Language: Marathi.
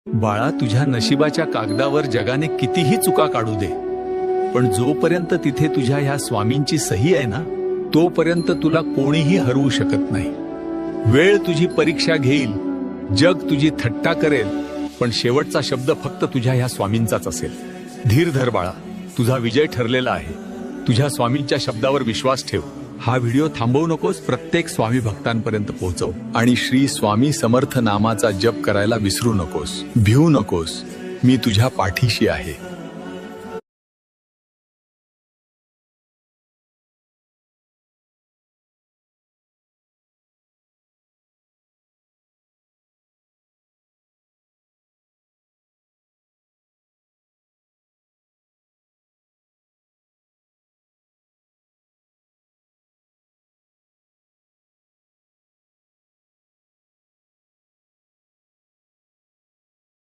बाळा, तुझ्या नशिबाच्या कागदावर जगाने कितीही चुका काढू दे, पण जोपर्यंत तिथे तुझ्या ह्या स्वामींची सही आहे ना, तोपर्यंत तुला कोणीही हरवू शकत नाही. वेळ तुझी परीक्षा घेईल, जग तुझी थट्टा करेल, पण शेवटचा शब्द फक्त तुझ्या ह्या स्वामींचाच असेल. धीर धर बाळा, तुझा विजय ठरलेला आहे. तुझ्या स्वामींच्या शब्दावर विश्वास ठेव. हा व्हिडिओ थांबवू नकोस, प्रत्येक स्वामी भक्तांपर्यंत पोहोचव आणि श्री स्वामी समर्थ नामाचा जप करायला विसरू नकोस. भिवू नकोस, मी तुझ्या पाठीशी आहे.